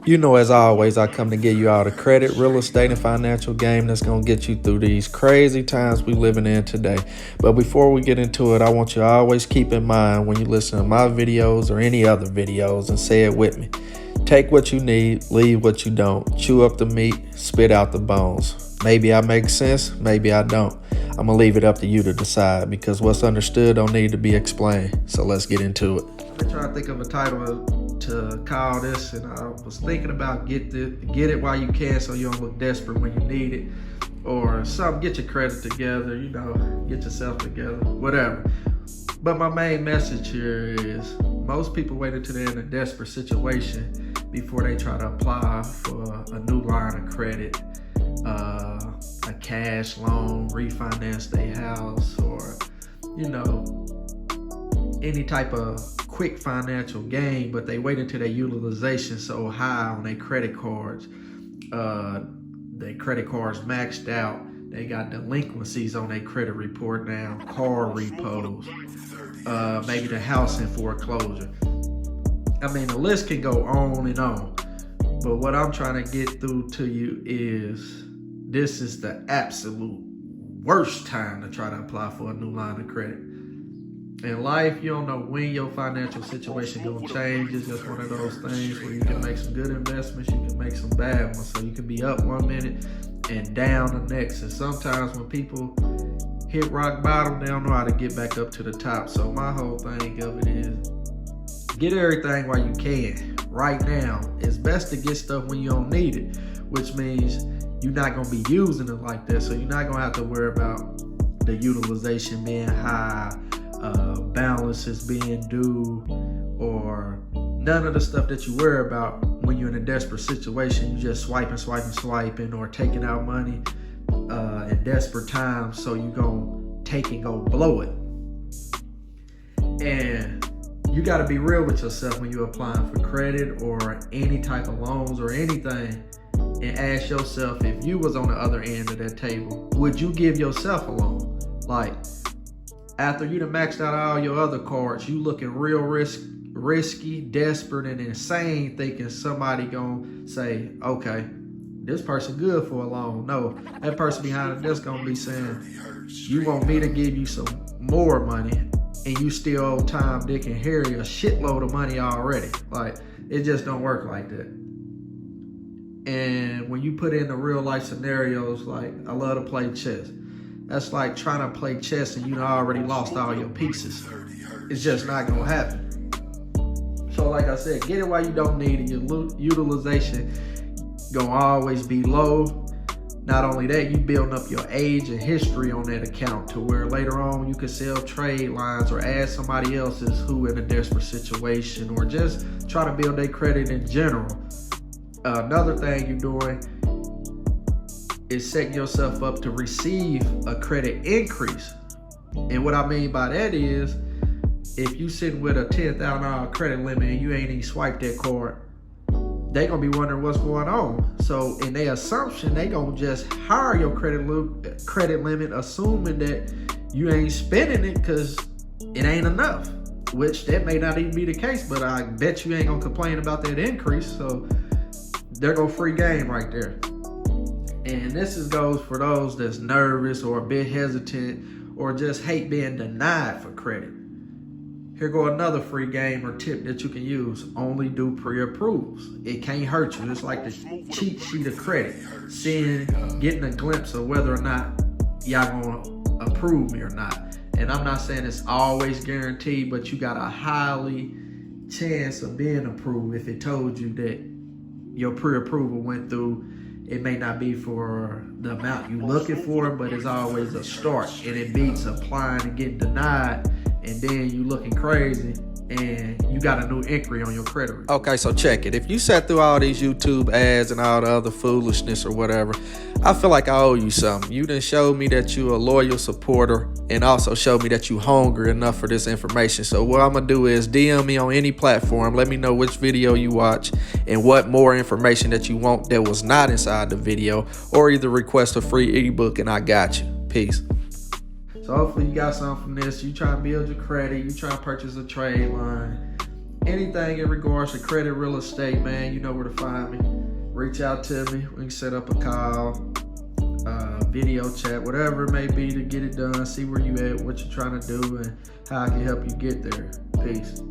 You know, as always, I come to give you all the credit, real estate, and financial game that's going to get you through these crazy times we living in today. But before we get into it, I want you to always keep in mind when you listen to my videos or any other videos, and say it with me. Take what you need, leave what you don't. Chew up the meat, spit out the bones. Maybe I make sense, maybe I don't. I'm going to leave it up to you to decide, because what's understood don't need to be explained. So let's get into it. I've been trying to think of a title to call this, and I was thinking about get it while you can so you don't look desperate when you need it, or something. Get your credit together, you know, get yourself together, whatever. But my main message here is most people wait until they're in a desperate situation before they try to apply for a new line of credit, a cash loan, refinance their house, or, you know, any type of quick financial gain. But they wait until their utilization so high on their credit cards. Their credit cards maxed out. They got delinquencies on their credit report now, car repos, maybe the house in foreclosure. I mean, the list can go on and on. But what I'm trying to get through to you is this is the absolute worst time to try to apply for a new line of credit. In life, you don't know when your financial situation gonna change. It's just one of those things where you can make some good investments, you can make some bad ones. So you can be up one minute and down the next. And sometimes when people hit rock bottom, they don't know how to get back up to the top. So my whole thing of it is get everything while you can. Right now, it's best to get stuff when you don't need it, which means you're not gonna be using it like that. So you're not gonna have to worry about the utilization being high, balances being due, or none of the stuff that you worry about when you're in a desperate situation. You just swiping, or taking out money in desperate times. So you gonna take and go blow it. And you got to be real with yourself when you're applying for credit or any type of loans or anything, and ask yourself, if you was on the other end of that table, would you give yourself a loan? Like, after you done maxed out all your other cards, you looking real risky, desperate, and insane, thinking somebody gonna say, okay, this person good for a loan. No, that person behind the desk gonna be saying, you want me to give you some more money, and you still owe Tom, Dick, and Harry a shitload of money already. Like, it just don't work like that. And when you put in the real life scenarios, like, I love to play chess. That's like trying to play chess and you already lost all your pieces. It's just not gonna happen. So like I said, get it while you don't need it. Your utilization gonna always be low. Not only that, you building up your age and history on that account to where later on you can sell trade lines or add somebody else's who in a desperate situation, or just try to build their credit in general. Another thing you're doing is setting yourself up to receive a credit increase. And what I mean by that is, if you sitting with a $10,000 credit limit and you ain't even swiped that card, they gonna be wondering what's going on. So in their assumption, they gonna just hire your credit limit, assuming that you ain't spending it because it ain't enough, which that may not even be the case, but I bet you ain't gonna complain about that increase. So there go free game right there. And this goes for those that's nervous or a bit hesitant or just hate being denied for credit. Here go another free game or tip that you can use. Only do pre-approvals. It can't hurt you. It's like the cheat sheet of credit. Getting a glimpse of whether or not y'all gonna approve me or not. And I'm not saying it's always guaranteed, but you got a highly chance of being approved if it told you that your pre-approval went through. It may not be for the amount you're looking for, but it's always a start. And it beats applying and getting denied, and then you looking crazy and you got a new inquiry on your credit report. Okay, so check it. If you sat through all these YouTube ads and all the other foolishness or whatever, I feel like I owe you something. You done showed me that you a loyal supporter, and also showed me that you hungry enough for this information. So what I'm gonna do is DM me on any platform. Let me know which video you watch and what more information that you want that was not inside the video, or either request a free ebook and I got you. Peace. So hopefully you got something from this. You try to build your credit, you try to purchase a trade line, anything in regards to credit, real estate, man, you know where to find me. Reach out to me. We can set up a call, video chat, whatever it may be to get it done. See where you at, what you're trying to do, and how I can help you get there. Peace.